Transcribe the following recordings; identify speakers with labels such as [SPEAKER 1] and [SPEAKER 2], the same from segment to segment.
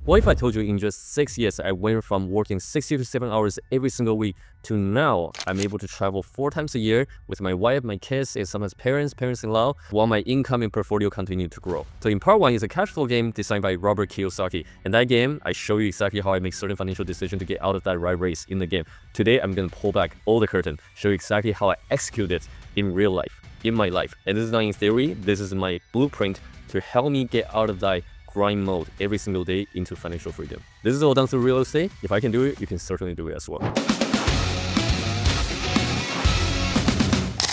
[SPEAKER 1] What if I told you in just 6 years, I went from working 60 to 7 hours every single week to now I'm able to travel 4 times a year with my wife, my kids, and sometimes parents-in-law, while my income and portfolio continue to grow. So in part 1 is a cash flow game designed by Robert Kiyosaki. In that game, I show you exactly how I make certain financial decisions to get out of that rat race in the game. Today, I'm going to pull back all the curtain, show you exactly how I execute it in real life, in my life. And this is not in theory, this is my blueprint to help me get out of that grind mode every single day into financial freedom. This is all done through real estate. If I can do it, you can certainly do it as well.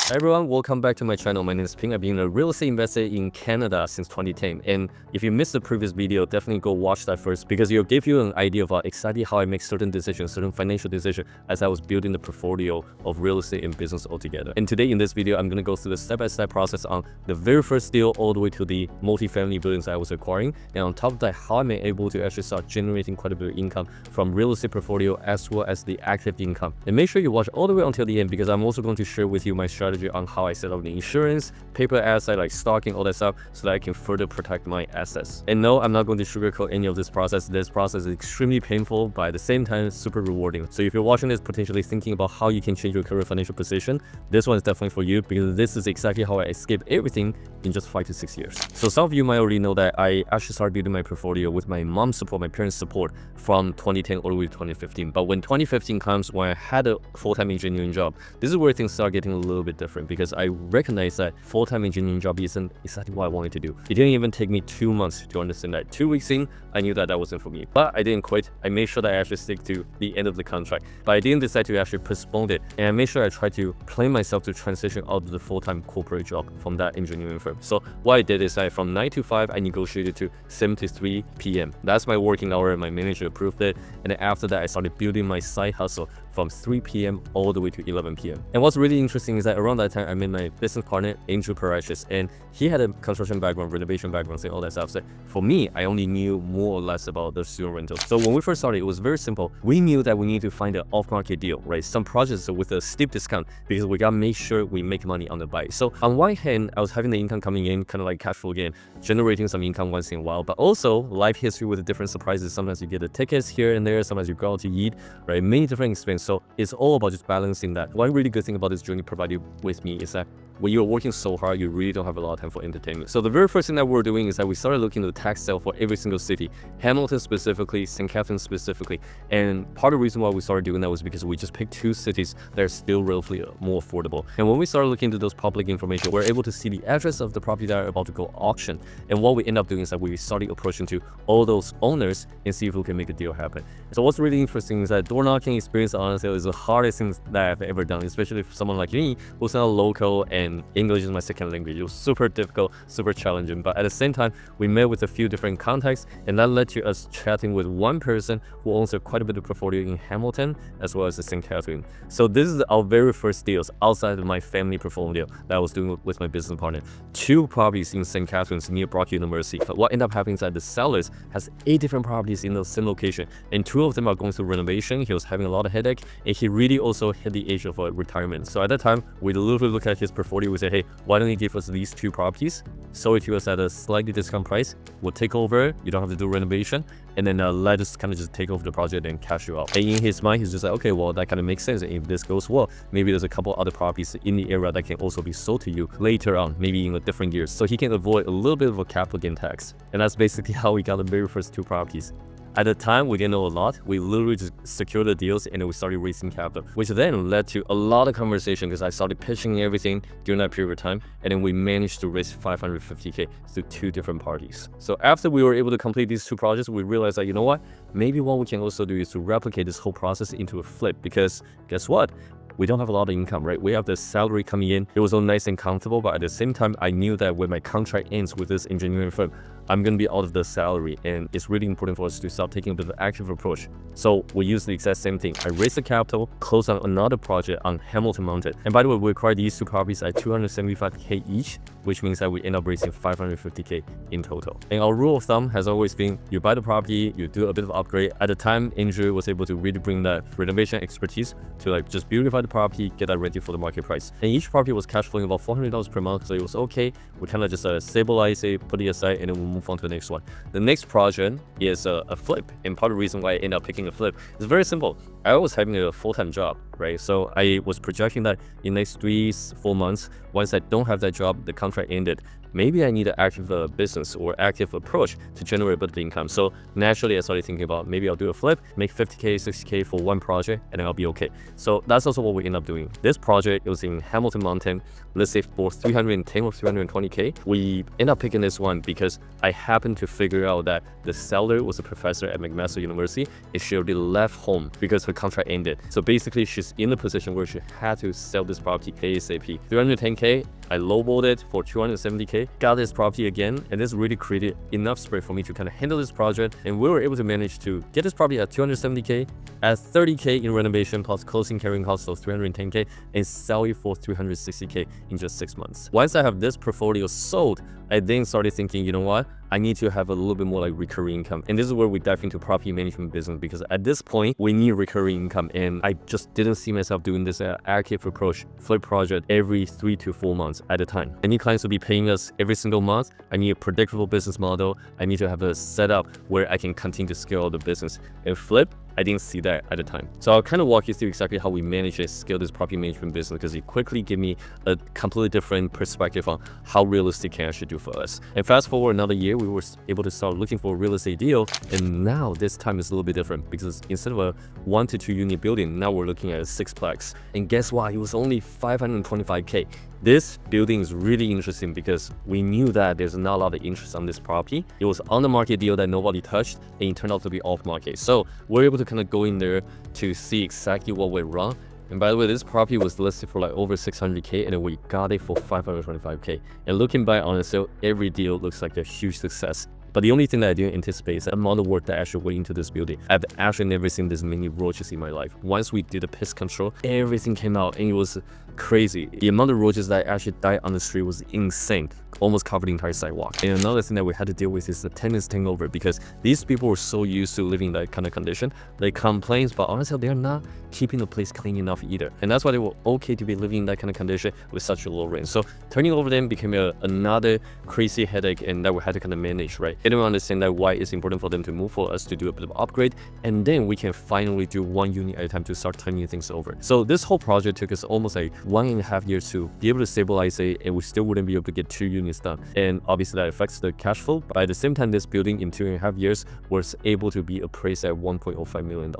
[SPEAKER 1] Hi everyone, welcome back to my channel. My name is Ping. I've been a real estate investor in Canada since 2010. And if you missed the previous video, definitely go watch that first because it'll give you an idea of exactly how I make certain decisions, certain financial decisions as I was building the portfolio of real estate and business altogether. And today in this video, I'm going to go through the step-by-step process on the very first deal all the way to the multifamily buildings I was acquiring. And on top of that, how I'm able to actually start generating quite a bit of income from real estate portfolio as well as the active income. And make sure you watch all the way until the end because I'm also going to share with you my strategy on how I set up the insurance, paper asset like stocking, all that stuff, so that I can further protect my assets. And no, I'm not going to sugarcoat any of this process. This process is extremely painful, but at the same time, super rewarding. So if you're watching this, potentially thinking about how you can change your current financial position, this one is definitely for you because this is exactly how I escaped everything in just 5 to 6 years. So some of you might already know that I actually started building my portfolio with my mom's support, my parents' support from 2010 all the way to 2015. But when 2015 comes, when I had a full-time engineering job, this is where things start getting a little bit different because I recognize that full-time engineering job isn't exactly what I wanted to do. It didn't even take me 2 months to understand that. 2 weeks in, I knew that that wasn't for me. But I didn't quit. I made sure that I actually stick to the end of the contract. But I didn't decide to actually postpone it. And I made sure I tried to plan myself to transition out of the full-time corporate job from that engineering firm. So what I did is from 9 to 5, I negotiated to 7 to 3 p.m. That's my working hour and my manager approved it. And then after that, I started building my side hustle from 3 p.m. all the way to 11 p.m. And what's really interesting is that around that time, I met my business partner, Angel Parashis, and he had a construction background, renovation background, and all that stuff. So for me, I only knew more or less about the student rental. So when we first started, it was very simple. We knew that we need to find an off-market deal, right? Some projects with a steep discount because we gotta make sure we make money on the buy. So on one hand, I was having the income coming in, kind of like cash flow game, generating some income once in a while, but also life history with the different surprises. Sometimes you get the tickets here and there, sometimes you go out to eat, right? Many different experiences. So it's all about just balancing that. One really good thing about this journey provided with me is that when you're working so hard, you really don't have a lot of time for entertainment. So the very first thing that we're doing is that we started looking at the tax sale for every single city, Hamilton specifically, St. Catharines specifically. And part of the reason why we started doing that was because we just picked 2 cities that are still relatively more affordable. And when we started looking into those public information, we're able to see the address of the property that are about to go auction. And what we end up doing is that we started approaching to all those owners and see if we can make a deal happen. So what's really interesting is that door knocking experience on sale is the hardest thing that I've ever done, especially for someone like me who's not local and English is my second language. It was super difficult, super challenging, but at the same time, we met with a few different contacts, and that led to us chatting with one person who owns quite a bit of portfolio in Hamilton as well as St. Catharines. So this is our very first deals outside of my family portfolio that I was doing with my business partner. 2 properties in St. Catharines near Brock University. But what ended up happening is that the sellers has 8 different properties in the same location, and 2 of them are going through renovation. He was having a lot of headache, and he really also hit the age of retirement. So at that time, we literally look at his portfolio. We say, hey, why don't you give us these 2 properties, sell it to us at a slightly discount price, we'll take over, you don't have to do renovation, and then let us kind of just take over the project and cash you out. And in his mind, he's just like, okay, well, that kind of makes sense. If this goes well, maybe there's a couple other properties in the area that can also be sold to you later on, maybe in a different year, so he can avoid a little bit of a capital gain tax. And that's basically how we got the very first 2 properties. At the time, we didn't know a lot. We literally just secured the deals and then we started raising capital, which then led to a lot of conversation because I started pitching everything during that period of time. And then we managed to raise $550K to 2 different parties. So after we were able to complete these 2 projects, we realized that, you know what, maybe what we can also do is to replicate this whole process into a flip, because guess what? We don't have a lot of income, right? We have the salary coming in. It was all nice and comfortable, but at the same time, I knew that when my contract ends with this engineering firm, I'm going to be out of the salary, and it's really important for us to start taking a bit of an active approach. So we use the exact same thing. I raised the capital, closed on another project on Hamilton Mountain. And by the way, we acquired these 2 properties at $275K each. which means that we end up raising 550K in total. And our rule of thumb has always been, you buy the property, you do a bit of upgrade. At the time, Andrew was able to really bring that renovation expertise to like just beautify the property, get that ready for the market price. And each property was cash flowing about $400 per month, so it was okay. We kind of just stabilize it, put it aside, and then we'll move on to the next one. The next project is a flip, and part of the reason why I end up picking a flip is very simple. I was having a full-time job, right? So I was projecting that in the next 3-4 months, once I don't have that job, the contract ended, maybe I need an active business or active approach to generate a bit of income. So naturally, I started thinking about maybe I'll do a flip, make 50K, 60K for one project, and then I'll be okay. So that's also what we end up doing. This project, it was in Hamilton Mountain, let's say for 310 or 320K. We end up picking this one because I happened to figure out that the seller was a professor at McMaster University, and she already left home because her contract ended. So basically, she's in a position where she had to sell this property ASAP. 310K, I lowballed it for 270K, got this property again, and this really created enough spread for me to kind of handle this project. And we were able to manage to get this property at 270K, at 30K in renovation plus closing carrying costs of 310K, and sell it for 360K in just 6 months. Once I have this portfolio sold, I then started thinking, you know what? I need to have a little bit more like recurring income. And this is where we dive into property management business, because at this point, we need recurring income. And I just didn't see myself doing this active approach flip project every 3 to 4 months at a time. I need clients to be paying us every single month. I need a predictable business model. I need to have a setup where I can continue to scale the business. And flip, I didn't see that at the time. So I'll kind of walk you through exactly how we manage to scale this property management business, because it quickly gave me a completely different perspective on how real estate can actually do for us. And fast forward another year, we were able to start looking for a real estate deal. And now this time is a little bit different, because instead of a 1 to 2 unit building, now we're looking at a 6-plex. And guess what? It was only 525K. This building is really interesting because we knew that there's not a lot of interest on this property. It was on the market deal that nobody touched, and it turned out to be off market. So we're able to kind of go in there to see exactly what went wrong. And by the way, this property was listed for like over 600K, and then we got it for 525K. And looking back on it, every deal looks like a huge success. But the only thing that I didn't anticipate is the amount of work that actually went into this building. I've actually never seen this many roaches in my life. Once we did the pest control, everything came out, and it was crazy. The amount of roaches that actually died on the street was insane, almost covered the entire sidewalk. And another thing that we had to deal with is the tenants takeover, because these people were so used to living in that kind of condition. They complain, but honestly, they're not keeping the place clean enough either. And that's why they were okay to be living in that kind of condition with such a low rent. So turning over them became another crazy headache, and that we had to kind of manage, right? And we understand that why it's important for them to move, for us to do a bit of upgrade, and then we can finally do 1 unit at a time to start turning things over. So this whole project took us almost like 1.5 years to be able to stabilize it, and we still wouldn't be able to get 2 units done. And obviously that affects the cash flow. But at the same time, this building in 2.5 years was able to be appraised at $1.05 million.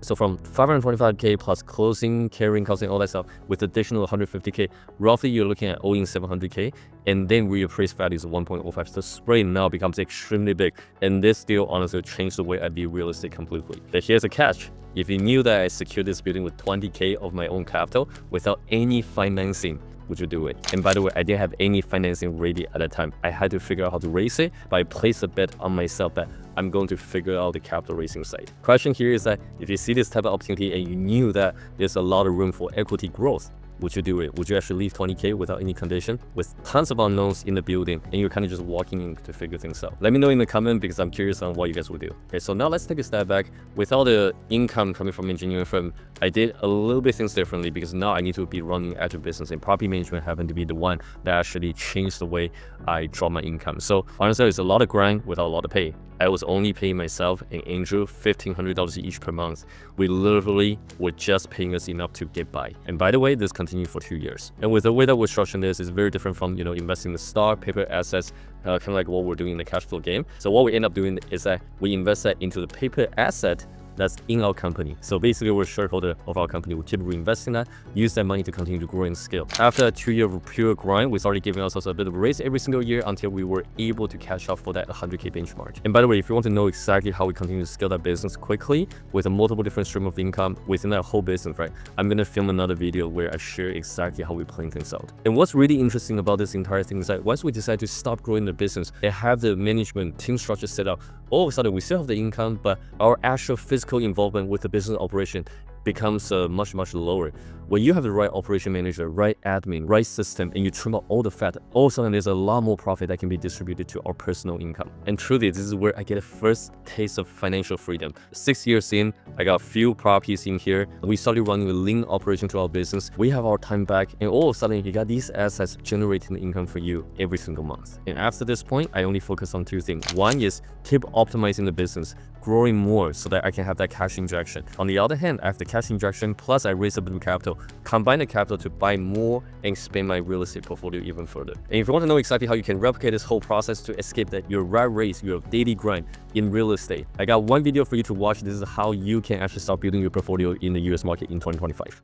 [SPEAKER 1] So from 525K plus closing, carrying costs, and all that stuff, with additional 150K, roughly you're looking at owing 700K, and then reappraised values of 1.05. So the spread now becomes extremely big. And this deal honestly changed the way I view real estate completely. But here's a catch. If you knew that I secured this building with 20K of my own capital without any financing, would you do it? And by the way, I didn't have any financing ready at the time. I had to figure out how to raise it, but I placed a bet on myself that I'm going to figure out the capital raising side. Question here is that if you see this type of opportunity and you knew that there's a lot of room for equity growth, would you do it? Would you actually leave 20K without any condition, with tons of unknowns in the building, and you're kind of just walking in to figure things out? Let me know in the comment, because I'm curious on what you guys would do. Okay, so now let's take a step back. With all the income coming from engineering firm, I did a little bit things differently, because now I need to be running active business, and property management happened to be the one that actually changed the way I draw my income. So honestly, it's a lot of grind without a lot of pay. I was only paying myself and Andrew $1,500 each per month. We literally were just paying us enough to get by. And by the way, this continued for 2 years. And with the way that we're structuring this, is very different from, investing in the stock, paper assets, kind of like what we're doing in the cash flow game. So what we end up doing is that we invest that into the paper asset that's in our company. So basically, we're a shareholder of our company. We keep reinvesting that, use that money to continue to grow and scale. After a 2 year of pure grind, we started giving ourselves a bit of a raise every single year until we were able to catch up for that 100K benchmark. And by the way, if you want to know exactly how we continue to scale that business quickly with a multiple different stream of income within that whole business, right? I'm gonna film another video where I share exactly how we plan things out. And what's really interesting about this entire thing is that once we decide to stop growing the business and have the management team structure set up, all of a sudden we still have the income, but our actual physical involvement with the business operation becomes much lower. When you have the right operation manager, right admin, right system, and you trim out all the fat, all of a sudden there's a lot more profit that can be distributed to our personal income. And truly, this is where I get a first taste of financial freedom. 6 years in, I got a few properties in here. We started running a lean operation to our business. We have our time back, and all of a sudden you got these assets generating income for you every single month. And after this point, I only focus on two things. One is keep optimizing the business, growing more so that I can have that cash injection. On the other hand, I have the cash injection plus I raise a bit of capital, combine the capital to buy more and expand my real estate portfolio even further. And if you want to know exactly how you can replicate this whole process to escape that your rat race, your daily grind in real estate, I got one video for you to watch. This is how you can actually start building your portfolio in the US market in 2025.